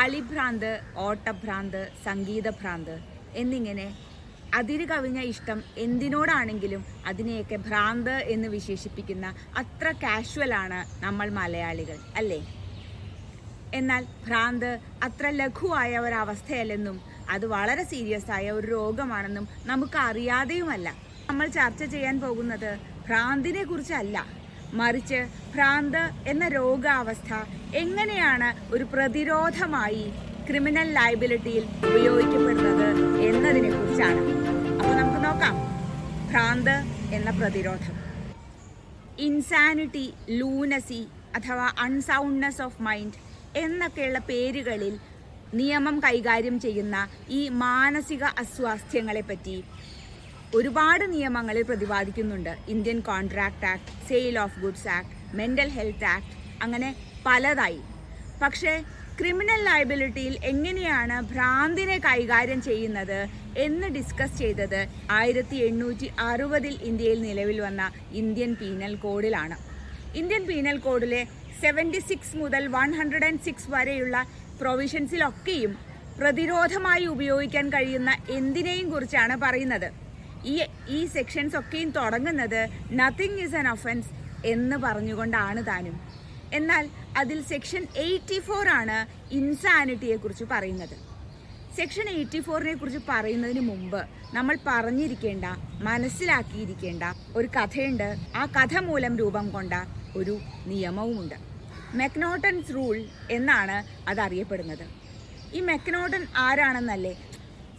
കളിഭ്രാന്ത്, ഓട്ടഭ്രാന്ത്, സംഗീതഭ്രാന്ത് എന്നിങ്ങനെ അതിര് കവിഞ്ഞ ഇഷ്ടം എന്തിനോടാണെങ്കിലും അതിനെയൊക്കെ ഭ്രാന്ത് എന്ന് വിശേഷിപ്പിക്കുന്ന അത്ര കാഷ്വലാണ് നമ്മൾ മലയാളികൾ, അല്ലേ? എന്നാൽ ഭ്രാന്ത് അത്ര ലഘുവായ ഒരവസ്ഥയല്ലെന്നും അത് വളരെ സീരിയസ് ആയ ഒരു രോഗമാണെന്നും നമുക്ക് അറിയാതെയുമല്ല. നമ്മൾ ചർച്ച ചെയ്യാൻ പോകുന്നത് ഭ്രാന്തിനെ കുറിച്ചല്ല, മറിച്ച് ഭ്രാന്ത് എന്ന രോഗാവസ്ഥ എങ്ങനെയാണ് ഒരു പ്രതിരോധമായി ക്രിമിനൽ ലയബിലിറ്റിയിൽ ഉപയോഗിക്കപ്പെടുന്നത് എന്നതിനെ കുറിച്ചാണ്. അപ്പോൾ നമുക്ക് നോക്കാം. ഭ്രാന്ത് എന്ന പ്രതിരോധം. ഇൻസാനിറ്റി, ലൂനസി അഥവാ അൺസൗണ്ട്നെസ് ഓഫ് മൈൻഡ് എന്നൊക്കെയുള്ള പേരുകളിൽ നിയമം കൈകാര്യം ചെയ്യുന്ന ഈ മാനസിക അസ്വാസ്ഥ്യങ്ങളെപ്പറ്റി ഒരുപാട് നിയമങ്ങളിൽ പ്രതിപാദിക്കുന്നുണ്ട്. Indian contract act, sale of goods act, mental health act, അങ്ങനെ പലതായി. പക്ഷേ ക്രിമിനൽ ലയബിലിറ്റിയിൽ എങ്ങനെയാണ് ഭ്രാന്തിനെ കൈകാര്യം ചെയ്യുന്നത് എന്ന് ഡിസ്കസ് ചെയ്തത് 1860 ഇന്ത്യയിൽ നിലവിൽ വന്ന ഇന്ത്യൻ പീനൽ കോഡിലാണ്. ഇന്ത്യൻ പീനൽ കോഡിലെ 76 മുതൽ 106 വരെയുള്ള പ്രൊവിഷൻസിലൊക്കെയും പ്രതിരോധമായി ഉപയോഗിക്കാൻ കഴിയുന്ന എന്തിനേയും കുറിച്ചാണ് പറയുന്നത്. ഈ സെക്ഷൻസ് ഒക്കെയും തുടങ്ങുന്നത് നത്തിങ് ഈസ് ആൻ ഒഫൻസ് എന്ന് പറഞ്ഞുകൊണ്ടാണ് താനും. എന്നാൽ അതിൽ സെക്ഷൻ 84 ആണ് ഇൻസാനിറ്റിയെ കുറിച്ച് പറയുന്നത്. സെക്ഷൻ 84നെ കുറിച്ച് പറയുന്നതിന് മുമ്പ് നമ്മൾ പറഞ്ഞിരിക്കേണ്ട, മനസ്സിലാക്കിയിരിക്കേണ്ട ഒരു കഥയുണ്ട്. ആ കഥ മൂലം രൂപം കൊണ്ട ഒരു നിയമവുമുണ്ട്. മെക്നോട്ടൻസ് റൂൾ എന്നാണ് അതറിയപ്പെടുന്നത്. ഈ മെക്നോട്ടൻ ആരാണെന്നല്ലേ?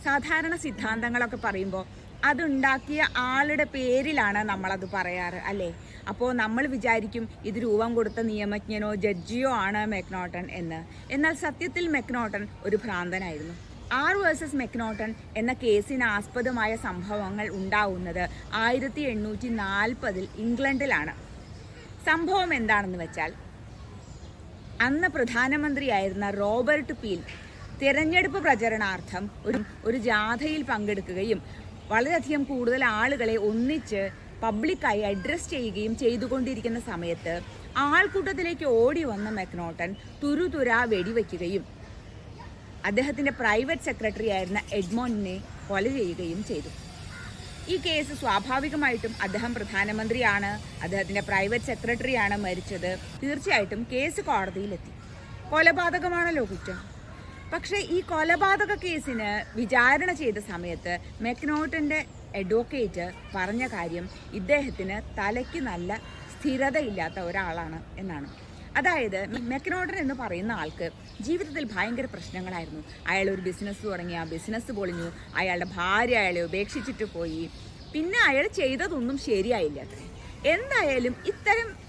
സാധാരണ സിദ്ധാന്തങ്ങളൊക്കെ പറയുമ്പോൾ അതുണ്ടാക്കിയ ആളുടെ പേരിലാണ് നമ്മളത് പറയാറ്, അല്ലേ? അപ്പോൾ നമ്മൾ വിചാരിക്കും ഇത് രൂപം കൊടുത്ത നിയമജ്ഞനോ ജഡ്ജിയോ ആണ് മെക്നോട്ടൻ എന്ന്. എന്നാൽ സത്യത്തിൽ മെക്നോട്ടൻ ഒരു ഭ്രാന്തനായിരുന്നു. ആർ വേഴ്സസ് മെക്നോട്ടൻ എന്ന കേസിന് ആസ്പദമായ സംഭവങ്ങൾ ഉണ്ടാവുന്നത് 1840 ഇംഗ്ലണ്ടിലാണ്. സംഭവം എന്താണെന്ന് വെച്ചാൽ, അന്ന് പ്രധാനമന്ത്രിയായിരുന്ന റോബർട്ട് പീൽ തിരഞ്ഞെടുപ്പ് പ്രചരണാർത്ഥം ഒരു ജാഥയിൽ പങ്കെടുക്കുകയും വളരെയധികം കൂടുതൽ ആളുകളെ ഒന്നിച്ച് പബ്ലിക്കായി അഡ്രസ് ചെയ്യുകയും ചെയ്തുകൊണ്ടിരിക്കുന്ന സമയത്ത് ആൾക്കൂട്ടത്തിലേക്ക് ഓടി വന്ന മെക്നോട്ടൻ തുരുതുര വെടിവെക്കുകയും അദ്ദേഹത്തിൻ്റെ പ്രൈവറ്റ് സെക്രട്ടറി ആയിരുന്ന എഡ്മോണ്ടിനെ കൊല ചെയ്യുകയും ചെയ്തു. ഈ കേസ് സ്വാഭാവികമായിട്ടും അദ്ദേഹം പ്രധാനമന്ത്രിയാണ്, അദ്ദേഹത്തിൻ്റെ പ്രൈവറ്റ് സെക്രട്ടറിയാണ് മരിച്ചത്. തീർച്ചയായിട്ടും കേസ് കോടതിയിലെത്തി. കൊലപാതകമാണല്ലോ കുറ്റം. പക്ഷേ ഈ കൊലപാതക കേസിന് വിചാരണ ചെയ്ത സമയത്ത് മെക്നോട്ടൻ്റെ അഡ്വക്കേറ്റ് പറഞ്ഞ കാര്യം ഇദ്ദേഹത്തിന് തലയ്ക്ക് നല്ല സ്ഥിരതയില്ലാത്ത ഒരാളാണ് എന്നാണ്. അതായത് മെക്നോട്ടൻ എന്ന് പറയുന്ന ആൾക്ക് ജീവിതത്തിൽ ഭയങ്കര പ്രശ്നങ്ങളായിരുന്നു. അയാൾ ഒരു ബിസിനസ് തുടങ്ങി, ആ ബിസിനസ് പൊളിഞ്ഞു. അയാളുടെ ഭാര്യ അയാളെ ഉപേക്ഷിച്ചിട്ട് പോയി. പിന്നെ അയാൾ ചെയ്തതൊന്നും ശരിയായില്ല. എന്തായാലും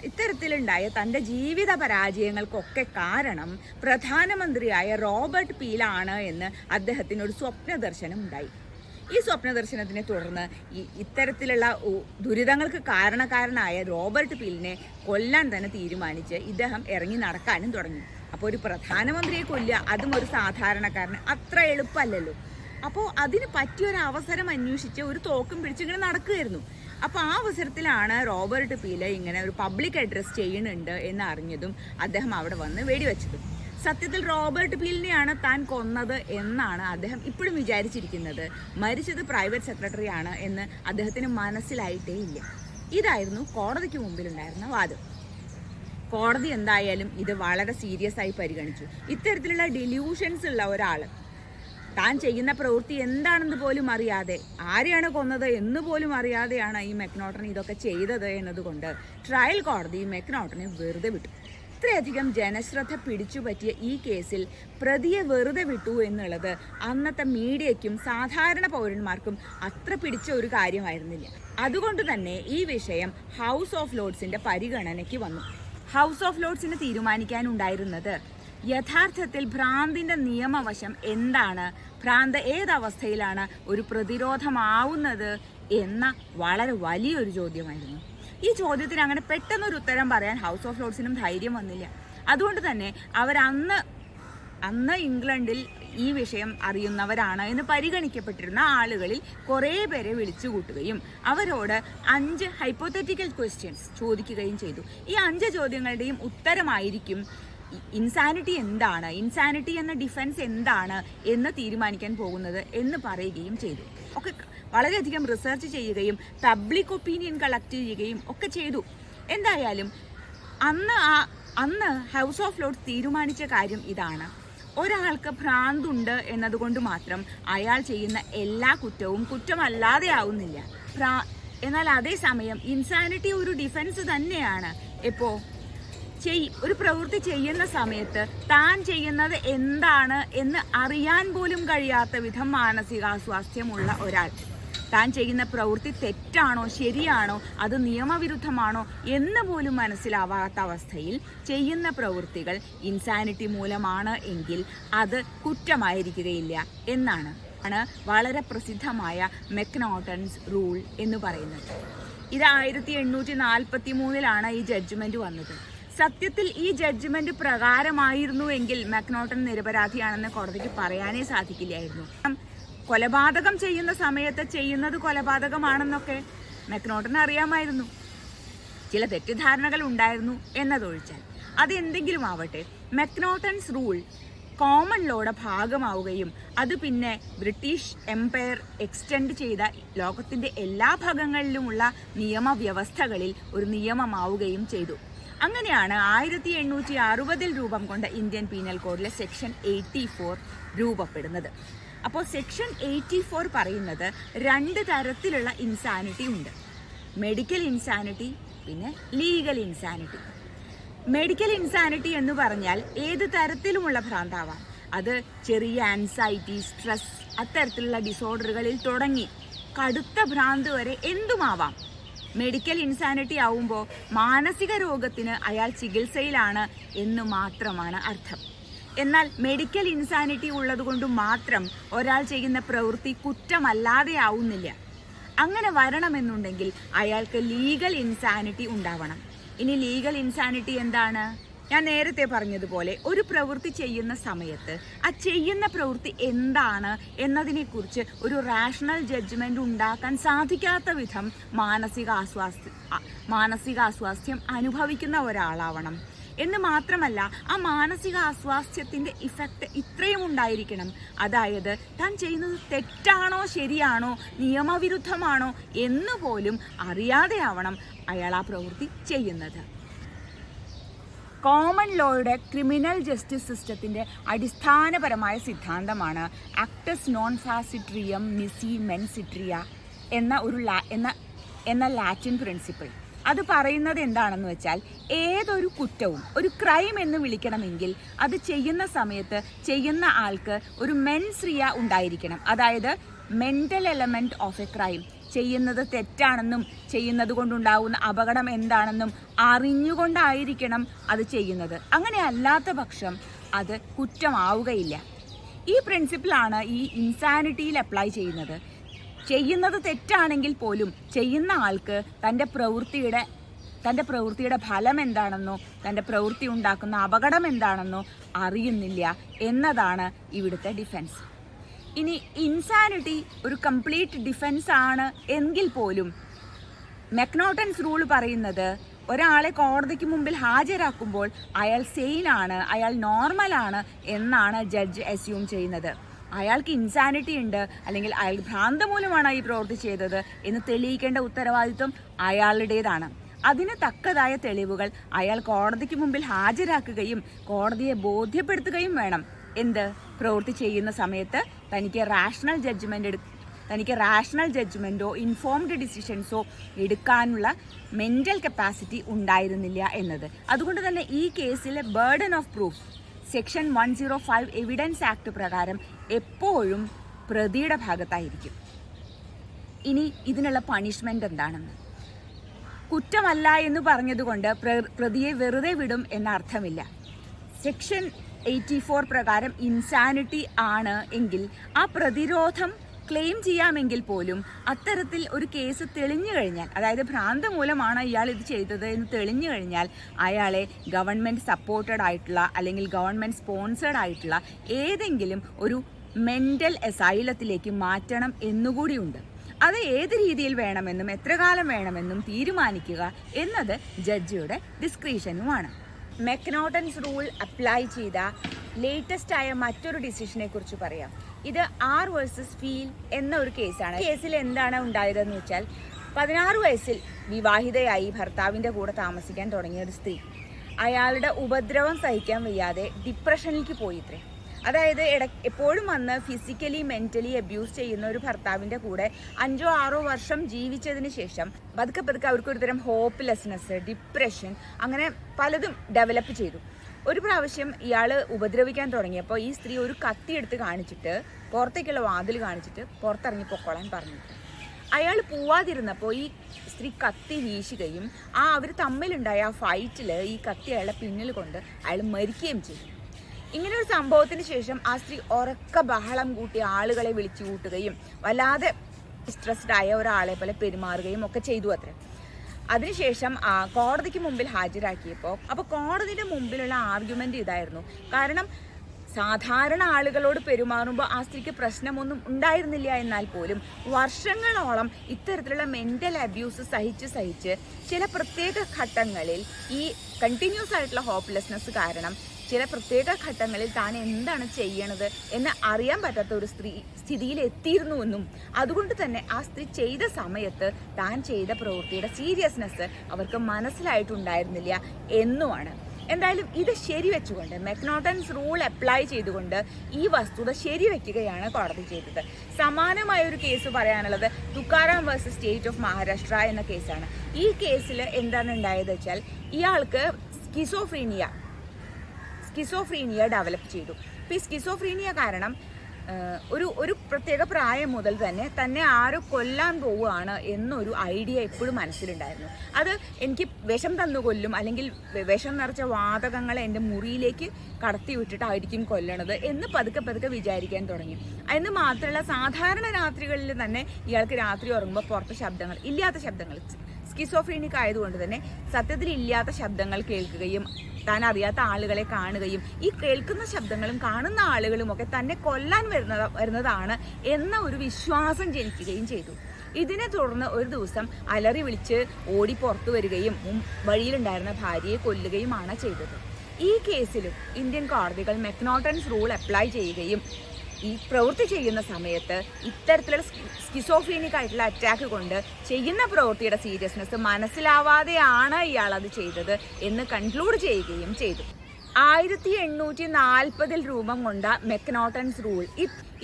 ഇത്തരത്തിലുണ്ടായ തൻ്റെ ജീവിത പരാജയങ്ങൾക്കൊക്കെ കാരണം പ്രധാനമന്ത്രിയായ റോബർട്ട് പീലാണ് എന്ന് അദ്ദേഹത്തിന് ഒരു സ്വപ്ന ദർശനം ഉണ്ടായി. ഈ സ്വപ്ന ദർശനത്തിനെ തുടർന്ന് ഇത്തരത്തിലുള്ള ദുരിതങ്ങൾക്ക് കാരണക്കാരനായ റോബർട്ട് പീലിനെ കൊല്ലാൻ തന്നെ തീരുമാനിച്ച് ഇദ്ദേഹം ഇറങ്ങി നടക്കാനും തുടങ്ങി. അപ്പോൾ ഒരു പ്രധാനമന്ത്രിയെ കൊല്ലുക, അതും ഒരു സാധാരണക്കാരന് അത്ര എളുപ്പമല്ലല്ലോ. അപ്പോൾ അതിന് പറ്റിയൊരു അവസരം അന്വേഷിച്ച് ഒരു തോക്കും പിടിച്ചിങ്ങനെ നടക്കുകയായിരുന്നു. അപ്പോൾ ആ അവസരത്തിലാണ് റോബർട്ട് പീല് ഇങ്ങനെ ഒരു പബ്ലിക് അഡ്രസ് ചെയ്യുന്നുണ്ട് എന്ന് അറിഞ്ഞതും അദ്ദേഹം അവിടെ വന്ന് വെടിവെച്ചതും. സത്യത്തിൽ റോബർട്ട് പീലിനെയാണ് താൻ കൊന്നത് എന്നാണ് അദ്ദേഹം ഇപ്പോഴും വിചാരിച്ചിരിക്കുന്നത്. മരിച്ചത് പ്രൈവറ്റ് സെക്രട്ടറി ആണ് എന്ന് അദ്ദേഹത്തിന് മനസ്സിലായിട്ടേ ഇല്ല. ഇതായിരുന്നു കോടതിക്ക് മുമ്പിലുണ്ടായിരുന്ന വാദം. കോടതി എന്തായാലും ഇത് വളരെ സീരിയസ് ആയി പരിഗണിച്ചു. ഇത്തരത്തിലുള്ള ഡെല്യൂഷൻസ് ഉള്ള ഒരാൾ താൻ ചെയ്യുന്ന പ്രവൃത്തി എന്താണെന്ന് പോലും അറിയാതെ, ആരെയാണ് കൊന്നത് എന്ന് പോലും അറിയാതെയാണ് ഈ മെക്നോട്ടൻ ഇതൊക്കെ ചെയ്തത് എന്നതുകൊണ്ട് ട്രയൽ കോടതി മെക്നോട്ടനെ വെറുതെ വിട്ടു. ഇത്രയധികം ജനശ്രദ്ധ പിടിച്ചുപറ്റിയ ഈ കേസിൽ പ്രതിയെ വെറുതെ വിട്ടു എന്നുള്ളത് അന്നത്തെ മീഡിയയ്ക്കും സാധാരണ പൗരന്മാർക്കും അത്ര പിടിച്ച ഒരു കാര്യമായിരുന്നില്ല. അതുകൊണ്ട് തന്നെ ഈ വിഷയം ഹൗസ് ഓഫ് ലോർഡ്സിന്റെ പരിഗണനയ്ക്ക് വന്നു. ഹൗസ് ഓഫ് ലോർഡ്സിന് തീരുമാനിക്കാനുണ്ടായിരുന്നത് യഥാർത്ഥത്തിൽ ഭ്രാന്തിന്റെ നിയമവശം എന്താണ്, ഭ്രാന്ത് ഏതവസ്ഥയിലാണ് ഒരു പ്രതിരോധമാവുന്നത് എന്ന വളരെ വലിയൊരു ചോദ്യമായിരുന്നു. ഈ ചോദ്യത്തിന് അങ്ങനെ പെട്ടെന്നൊരു ഉത്തരം പറയാൻ ഹൗസ് ഓഫ് ലോർഡ്സിനും ധൈര്യം വന്നില്ല. അതുകൊണ്ട് തന്നെ അന്ന് ഇംഗ്ലണ്ടിൽ ഈ വിഷയം അറിയുന്നവരാണ് എന്ന് പരിഗണിക്കപ്പെട്ടിരുന്ന ആളുകളിൽ കുറേ പേരെ വിളിച്ചു കൂട്ടുകയും അവരോട് 5 ഹൈപ്പോത്തറ്റിക്കൽ ക്വസ്റ്റ്യൻസ് ചോദിക്കുകയും ചെയ്തു. ഈ 5 ചോദ്യങ്ങളുടെയും ഉത്തരമായിരിക്കും ഇൻസാനിറ്റി എന്താണ്, ഇൻസാനിറ്റി എന്ന ഡിഫൻസ് എന്താണ് എന്ന് തീരുമാനിക്കാൻ പോകുന്നത് എന്ന് പറയുകയും ചെയ്തു. ഒക്കെ വളരെയധികം റിസർച്ച് ചെയ്യുകയും പബ്ലിക് ഒപ്പീനിയൻ കളക്ട് ചെയ്യുകയും ഒക്കെ ചെയ്തു. എന്തായാലും അന്ന് ഹൗസ് ഓഫ് ലോർഡ്സ് തീരുമാനിച്ച കാര്യം ഇതാണ്: ഒരാൾക്ക് ഭ്രാന്തുണ്ട് എന്നതുകൊണ്ട് മാത്രം അയാൾ ചെയ്യുന്ന എല്ലാ കുറ്റവും കുറ്റമല്ലാതെ ആവുന്നില്ല. എന്നാൽ അതേസമയം ഇൻസാനിറ്റി ഒരു ഡിഫൻസ് തന്നെയാണ്. ഒരു പ്രവൃത്തി ചെയ്യുന്ന സമയത്ത് താൻ ചെയ്യുന്നത് എന്താണ് എന്ന് അറിയാൻ പോലും കഴിയാത്ത വിധം മാനസികാസ്വാസ്ഥ്യമുള്ള ഒരാൾ, താൻ ചെയ്യുന്ന പ്രവൃത്തി തെറ്റാണോ ശരിയാണോ അത് നിയമവിരുദ്ധമാണോ എന്ന് പോലും മനസ്സിലാവാത്ത അവസ്ഥയിൽ ചെയ്യുന്ന പ്രവൃത്തികൾ ഇൻസാനിറ്റി മൂലമാണ് എങ്കിൽ അത് കുറ്റമായിരിക്കുകയില്ല എന്നാണ് വളരെ പ്രസിദ്ധമായ മെക്നോട്ടൺസ് റൂൾ എന്ന് പറയുന്നത്. ഇത് 1843 ഈ ജഡ്ജ്മെന്റ് വന്നത്. സത്യത്തിൽ ഈ ജഡ്ജ്മെന്റ് പ്രകാരമായിരുന്നുവെങ്കിൽ മെക്നോട്ടൺ നിരപരാധിയാണെന്ന് കോടതിക്ക് പറയാനേ സാധിക്കില്ലായിരുന്നു. കൊലപാതകം ചെയ്യുന്ന സമയത്ത് ചെയ്യുന്നത് കൊലപാതകമാണെന്നൊക്കെ മെക്നോട്ടന് അറിയാമായിരുന്നു. ചില തെറ്റിദ്ധാരണകൾ ഉണ്ടായിരുന്നു എന്നതൊഴിച്ചാൽ. അതെന്തെങ്കിലും ആവട്ടെ, മെക്നോട്ടൺസ് റൂൾ കോമൺ ലോയുടെ ഭാഗമാവുകയും അത് പിന്നെ ബ്രിട്ടീഷ് എംപയർ എക്സ്റ്റെൻഡ് ചെയ്ത ലോകത്തിന്റെ എല്ലാ ഭാഗങ്ങളിലുമുള്ള നിയമവ്യവസ്ഥകളിൽ ഒരു നിയമമാവുകയും ചെയ്തു. അങ്ങനെയാണ് 1860 രൂപം കൊണ്ട ഇന്ത്യൻ പീനൽ കോഡിലെ സെക്ഷൻ 84 രൂപപ്പെടുന്നത്. അപ്പോൾ സെക്ഷൻ 84 പറയുന്നത് 2 തരത്തിലുള്ള ഇൻസാനിറ്റി ഉണ്ട്: മെഡിക്കൽ ഇൻസാനിറ്റി, പിന്നെ ലീഗൽ ഇൻസാനിറ്റി. മെഡിക്കൽ ഇൻസാനിറ്റി എന്ന് പറഞ്ഞാൽ ഏത് തരത്തിലുമുള്ള ഭ്രാന്താവാം. അത് ചെറിയ ആൻസൈറ്റി, സ്ട്രെസ്, അത്തരത്തിലുള്ള ഡിസോർഡറുകളിൽ തുടങ്ങി കടുത്ത ഭ്രാന്ത് വരെ എന്തുമാവാം. മെഡിക്കൽ ഇൻസാനിറ്റി ആവുമ്പോൾ മാനസിക രോഗത്തിന് അയാൾ ചികിത്സയിലാണ് എന്ന് മാത്രമാണ് അർത്ഥം. എന്നാൽ മെഡിക്കൽ ഇൻസാനിറ്റി ഉള്ളതുകൊണ്ട് മാത്രം ഒരാൾ ചെയ്യുന്ന പ്രവൃത്തി കുറ്റമല്ലാതെ ആവുന്നില്ല. അങ്ങനെ വരണമെന്നുണ്ടെങ്കിൽ അയാൾക്ക് ലീഗൽ ഇൻസാനിറ്റി ഉണ്ടാവണം. ഇനി ലീഗൽ ഇൻസാനിറ്റി എന്താണ്? ഞാൻ നേരത്തെ പറഞ്ഞതുപോലെ ഒരു പ്രവൃത്തി ചെയ്യുന്ന സമയത്ത് ആ ചെയ്യുന്ന പ്രവൃത്തി എന്താണ് എന്നതിനെക്കുറിച്ച് ഒരു റാഷണൽ ജഡ്ജ്മെന്റ് ഉണ്ടാക്കാൻ സാധിക്കാത്ത വിധം മാനസികാസ്വാസ്ഥ്യം അനുഭവിക്കുന്ന ഒരാളാവണം. എന്ന് മാത്രമല്ല, ആ മാനസികാസ്വാസ്ഥ്യത്തിന്റെ ഇഫക്റ്റ് ഇത്രയും ഉണ്ടായിരിക്കണം. അതായത് താൻ ചെയ്യുന്നത് തെറ്റാണോ ശരിയാണോ നിയമവിരുദ്ധമാണോ എന്നുപോലും അറിയാതെയാവണം അയാൾ ആ പ്രവൃത്തി ചെയ്യുന്നത്. കോമൺ ലോയുടെ ക്രിമിനൽ ജസ്റ്റിസ് സിസ്റ്റത്തിന്റെ അടിസ്ഥാനപരമായ സിദ്ധാന്തമാണ് ആക്ടസ് നോൺ ഫാസിട്രിയം നിസി മെൻസിട്രിയ എന്ന ലാറ്റിൻ പ്രിൻസിപ്പിൾ. അത് പറയുന്നത് എന്താണെന്ന് വെച്ചാൽ, ഏതൊരു കുറ്റവും ഒരു ക്രൈം എന്ന് വിളിക്കണമെങ്കിൽ അത് ചെയ്യുന്ന സമയത്ത് ചെയ്യുന്ന ആൾക്ക് ഒരു മെൻസ്രിയ ഉണ്ടായിരിക്കണം. അതായത് mental element of A crime. ചെയ്യുന്നത് തെറ്റാണെന്നും ചെയ്യുന്നത് കൊണ്ടുണ്ടാകുന്ന അപകടം എന്താണെന്നും അറിഞ്ഞുകൊണ്ടായിരിക്കണം അത് ചെയ്യുന്നത്. അങ്ങനെ അല്ലാത്ത പക്ഷം അത് കുറ്റമാവുകയില്ല. ഈ പ്രിൻസിപ്പിളാണ് ഈ ഇൻസാനിറ്റിയിൽ അപ്ലൈ ചെയ്യുന്നത്. ചെയ്യുന്നത് തെറ്റാണെങ്കിൽ പോലും ചെയ്യുന്ന ആൾക്ക് തൻ്റെ പ്രവൃത്തിയുടെ ഫലം എന്താണെന്നോ തൻ്റെ പ്രവൃത്തി ഉണ്ടാക്കുന്ന അപകടം എന്താണെന്നോ അറിയുന്നില്ല എന്നതാണ് ഇവിടുത്തെ ഡിഫൻസ്. ഇനി ഇൻസാനിറ്റി ഒരു കംപ്ലീറ്റ് ഡിഫൻസ് ആണ് എങ്കിൽ പോലും മെക്നോട്ടൺസ് റൂൾ പറയുന്നത് ഒരാളെ കോടതിക്ക് മുമ്പിൽ ഹാജരാക്കുമ്പോൾ അയാൾ സെയിനാണ്, അയാൾ നോർമലാണ് എന്നാണ് ജഡ്ജ് അസ്യൂം ചെയ്യുന്നത്. അയാൾക്ക് ഇൻസാനിറ്റി ഉണ്ട്, അല്ലെങ്കിൽ അയാൾ ഭ്രാന്ത് മൂലമാണ് ഈ പ്രവൃത്തി ചെയ്തത് എന്ന് തെളിയിക്കേണ്ട ഉത്തരവാദിത്വം അയാളുടേതാണ്. അതിന് തക്കതായ തെളിവുകൾ അയാൾ കോടതിക്ക് മുമ്പിൽ ഹാജരാക്കുകയും കോടതിയെ ബോധ്യപ്പെടുത്തുകയും വേണം. പ്രവൃത്തി ചെയ്യുന്ന സമയത്ത് തനിക്ക് റാഷണൽ ജഡ്ജ്മെന്റോ ഇൻഫോംഡ് ഡിസിഷൻസോ എടുക്കാനുള്ള മെന്റൽ കപ്പാസിറ്റി ഉണ്ടായിരുന്നില്ല എന്നത്. അതുകൊണ്ട് തന്നെ ഈ കേസിലെ burden of proof section 105 evidence act പ്രകാരം എപ്പോഴും പ്രതിയുടെ ഭാഗത്തായിരിക്കും. ഇനി ഇതിനുള്ള പണിഷ്മെന്റ് എന്താണെന്ന്, കുറ്റമല്ല എന്ന് പറഞ്ഞതുകൊണ്ട് പ്രതിയെ വെറുതെ വിടും എന്ന അർത്ഥമില്ല. സെക്ഷൻ 84 പ്രകാരം ഇൻസാനിറ്റി ആണ് എങ്കിൽ ആ പ്രതിരോധം ക്ലെയിം ചെയ്യാമെങ്കിൽ പോലും അത്തരത്തിൽ ഒരു കേസ് തെളിഞ്ഞു കഴിഞ്ഞാൽ, അതായത് ഭ്രാന്ത് മൂലമാണ് ഇയാൾ ഇത് ചെയ്തത് എന്ന് തെളിഞ്ഞു കഴിഞ്ഞാൽ അയാളെ ഗവൺമെൻറ് സപ്പോർട്ടഡ് ആയിട്ടുള്ള അല്ലെങ്കിൽ ഗവൺമെൻറ് സ്പോൺസേഡ് ആയിട്ടുള്ള ഏതെങ്കിലും ഒരു മെൻ്റൽ അസൈലത്തിലേക്ക് മാറ്റണം എന്നുകൂടിയുണ്ട്. അത് ഏത് രീതിയിൽ വേണമെന്നും എത്ര കാലം വേണമെന്നും തീരുമാനിക്കുക എന്നത് ജഡ്ജിയുടെ ഡിസ്ക്രിഷനുമാണ്. മെക്നോട്ടൻസ് റൂൾ അപ്ലൈ ചെയ്ത ലേറ്റസ്റ്റ് ആയ മറ്റൊരു ഡിസിഷനെ കുറിച്ച് പറയാം. ഇത് ആർ വേഴ്സസ് ഫീൽ എന്ന ഒരു കേസാണ്. കേസിൽ എന്താണ് ഉണ്ടായതെന്ന് വെച്ചാൽ 16 വയസ്സിൽ വിവാഹിതയായി ഭർത്താവിൻ്റെ കൂടെ താമസിക്കാൻ തുടങ്ങിയ ഒരു സ്ത്രീ അയാളുടെ ഉപദ്രവം സഹിക്കാൻ വയ്യാതെ ഡിപ്രഷനിലേക്ക് പോയിത്രേ. അതായത് എപ്പോഴും വന്ന് ഫിസിക്കലി മെന്റലി അബ്യൂസ് ചെയ്യുന്ന ഒരു ഭർത്താവിൻ്റെ കൂടെ 5-6 വർഷം ജീവിച്ചതിന് ശേഷം പതുക്കെ അവർക്കൊരു തരം ഹോപ്പ്ലെസ്നെസ്, ഡിപ്രഷൻ, അങ്ങനെ പലതും ഡെവലപ്പ് ചെയ്തു. ഒരു പ്രാവശ്യം ഇയാൾ ഉപദ്രവിക്കാൻ തുടങ്ങിയപ്പോൾ ഈ സ്ത്രീ ഒരു കത്തി എടുത്ത് കാണിച്ചിട്ട്, പുറത്തേക്കുള്ള വാതിൽ കാണിച്ചിട്ട് പുറത്തിറങ്ങി പൊക്കോളാൻ പറഞ്ഞു. അയാൾ പോവാതിരുന്നപ്പോൾ ഈ സ്ത്രീ കത്തി വീശുകയും അവർ തമ്മിലുണ്ടായ ആ ഫൈറ്റിൽ ഈ കത്തി അയാളെ പിന്നിൽ കൊണ്ട് അയാൾ മരിക്കുകയും ചെയ്തു. ഇങ്ങനെ ഒരു സംഭവത്തിന് ശേഷം ആ സ്ത്രീ ഉറക്ക ബഹളം കൂട്ടി ആളുകളെ വിളിച്ചു കൂട്ടുകയും വല്ലാതെ സ്ട്രെസ്ഡ് ആയ ഒരാളെ പോലെ പെരുമാറുകയും ഒക്കെ ചെയ്തു അത്രേ. അതിനുശേഷം കോടതിക്ക് മുമ്പിൽ ഹാജരാക്കിയപ്പോൾ കോടതിയുടെ മുമ്പിലുള്ള ആർഗ്യുമെന്റ് ഇതായിരുന്നു. കാരണം സാധാരണ ആളുകളോട് പെരുമാറുമ്പോൾ ആ സ്ത്രീക്ക് പ്രശ്നമൊന്നും ഉണ്ടായിരുന്നില്ല, എന്നാൽ പോലും വർഷങ്ങളോളം ഇത്തരത്തിലുള്ള മെന്റൽ അബ്യൂസ് സഹിച്ച് ചില പ്രത്യേക ഘട്ടങ്ങളിൽ ഈ കണ്ടിന്യൂസ് ആയിട്ടുള്ള ഹോപ്പ്ലെസ്നെസ് കാരണം ചില പ്രത്യേക ഘട്ടങ്ങളിൽ താൻ എന്താണ് ചെയ്യണത് എന്ന് അറിയാൻ പറ്റാത്ത ഒരു സ്ഥിതിയിൽ എത്തിയിരുന്നുവെന്നും അതുകൊണ്ട് തന്നെ ആ സ്ത്രീ ചെയ്ത സമയത്ത് താൻ ചെയ്ത പ്രവൃത്തിയുടെ സീരിയസ്നെസ് അവർക്ക് മനസ്സിലായിട്ടുണ്ടായിരുന്നില്ല എന്നുമാണ്. എന്തായാലും ഇത് ശരിവെച്ചുകൊണ്ട് മെക്നോട്ടൻസ് റൂൾ അപ്ലൈ ചെയ്തുകൊണ്ട് ഈ വസ്തുത ശരിവെക്കുകയാണ് കോടതി ചെയ്തത്. സമാനമായ ഒരു കേസ് പറയാനുള്ളത് Tukaram versus state of Maharashtra എന്ന കേസാണ്. ഈ കേസിൽ എന്താണ് ഉണ്ടായത് വെച്ചാൽ ഇയാൾക്ക് സ്കിസോഫ്രീനിയ ഡെവലപ്പ് ചെയ്തു. ഇപ്പോൾ ഈ സ്കിസോഫ്രീനിയ കാരണം ഒരു പ്രത്യേക പ്രായം മുതൽ തന്നെ ആരോ കൊല്ലാൻ പോവുകയാണ് എന്നൊരു ഐഡിയ എപ്പോഴും മനസ്സിലുണ്ടായിരുന്നു. അത് എനിക്ക് വിഷം തന്നു കൊല്ലും, അല്ലെങ്കിൽ വിഷം നിറച്ച വാതകങ്ങളെ എൻ്റെ മുറിയിലേക്ക് കടത്തി വിട്ടിട്ടായിരിക്കും കൊല്ലണത് എന്ന് പതുക്കെ വിചാരിക്കാൻ തുടങ്ങി. എന്ന് മാത്രമല്ല, സാധാരണ രാത്രികളിൽ തന്നെ ഇയാൾക്ക് രാത്രി ഉറങ്ങുമ്പോൾ പുറത്തെ ഇല്ലാത്ത ശബ്ദങ്ങൾ സ്കിസോഫ്രീനിക് ആയതുകൊണ്ട് തന്നെ സത്യത്തിൽ ഇല്ലാത്ത ശബ്ദങ്ങൾ കേൾക്കുകയും താൻ അറിയാത്ത ആളുകളെ കാണുകയും ഈ കേൾക്കുന്ന ശബ്ദങ്ങളും കാണുന്ന ആളുകളും ഒക്കെ തന്നെ കൊല്ലാൻ വരുന്നതാണ് എന്ന ഒരു വിശ്വാസം ജനിക്കുകയും ചെയ്തു. ഇതിനെ തുടർന്ന് ഒരു ദിവസം അലറി വിളിച്ച് ഓടി പുറത്തു വരികയും വഴിയിലുണ്ടായിരുന്ന ഭാര്യയെ കൊല്ലുകയുമാണ് ചെയ്തത്. ഈ കേസിലും ഇന്ത്യൻ കോടതികൾ മെക്നോട്ടൻസ് റൂൾ അപ്ലൈ ചെയ്യുകയും ഈ പ്രവൃത്തി ചെയ്യുന്ന സമയത്ത് ഇത്തരത്തിലുള്ള സ്കിസോഫ്രീനിക് ആയിട്ടുള്ള അറ്റാക്ക് കൊണ്ട് ചെയ്യുന്ന പ്രവൃത്തിയുടെ സീരിയസ്നെസ് മനസ്സിലാവാതെയാണ് ഇയാൾ അത് ചെയ്തത് എന്ന് കൺക്ലൂഡ് ചെയ്യുകയും ചെയ്തു. 1840 രൂപം കൊണ്ട മെക്നോട്ടൻസ് റൂൾ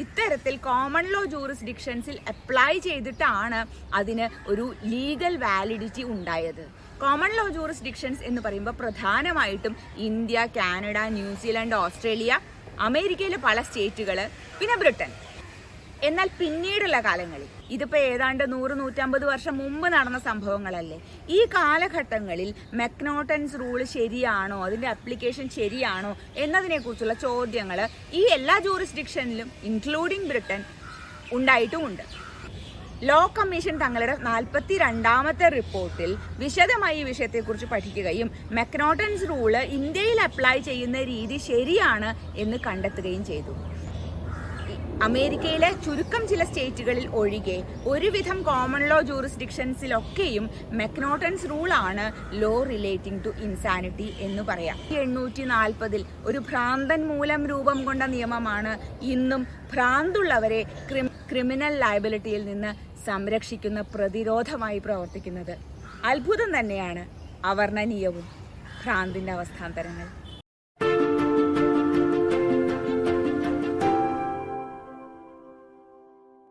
ഇത്തരത്തിൽ കോമൺ ലോ ജൂറിസ്ഡിക്ഷൻസിൽ അപ്ലൈ ചെയ്തിട്ടാണ് അതിന് ഒരു ലീഗൽ വാലിഡിറ്റി ഉണ്ടായത്. കോമൺ ലോ ജൂറിസ്ഡിക്ഷൻസ് എന്ന് പറയുമ്പോൾ പ്രധാനമായിട്ടും ഇന്ത്യ, കാനഡ, ന്യൂസിലൻഡ്, ഓസ്ട്രേലിയ, അമേരിക്കയിലെ പല സ്റ്റേറ്റുകൾ, പിന്നെ ബ്രിട്ടൻ. എന്നാൽ പിന്നീടുള്ള കാലങ്ങളിൽ, ഇതിപ്പോൾ ഏതാണ്ട് 100-150 വർഷം മുമ്പ് നടന്ന സംഭവങ്ങളല്ലേ, ഈ കാലഘട്ടങ്ങളിൽ മെക്നോട്ടൻസ് റൂൾ ശരിയാണോ, അതിൻ്റെ അപ്ലിക്കേഷൻ ശരിയാണോ എന്നതിനെക്കുറിച്ചുള്ള ചോദ്യങ്ങൾ ഈ എല്ലാ ജൂറിസ്ഡിക്ഷനിലും ഇൻക്ലൂഡിംഗ് ബ്രിട്ടൻ ഉണ്ടായിട്ടുമുണ്ട്. ലോ കമ്മീഷൻ തങ്ങളുടെ 42ാമത്തെ റിപ്പോർട്ടിൽ വിശദമായി ഈ വിഷയത്തെക്കുറിച്ച് പഠിക്കുകയും മെക്നോട്ടൻസ് റൂള് ഇന്ത്യയിൽ അപ്ലൈ ചെയ്യുന്ന രീതി ശരിയാണ് എന്ന് കണ്ടെത്തുകയും ചെയ്തു. അമേരിക്കയിലെ ചുരുക്കം ചില സ്റ്റേറ്റുകളിൽ ഒഴികെ ഒരുവിധം കോമൺ ലോ ജൂറിസ്ഡിക്ഷൻസിലൊക്കെയും മെക്നോട്ടൻസ് റൂളാണ് ലോ റിലേറ്റിംഗ് ടു ഇൻസാനിറ്റി എന്ന് പറയാം. 1840 ഒരു ഭ്രാന്തൻ മൂലം രൂപം കൊണ്ട നിയമമാണ് ഇന്നും ഭ്രാന്തുള്ളവരെ ക്രിമിനൽ ലയബിലിറ്റിയിൽ നിന്ന് സംരക്ഷിക്കുന്ന പ്രതിരോധമായി പ്രവർത്തിക്കുന്നത്. അത്ഭുതം തന്നെയാണ്, അവർണ്ണനീയവും ഭ്രാന്തിൻ്റെ അവസ്ഥാന്തരങ്ങൾ.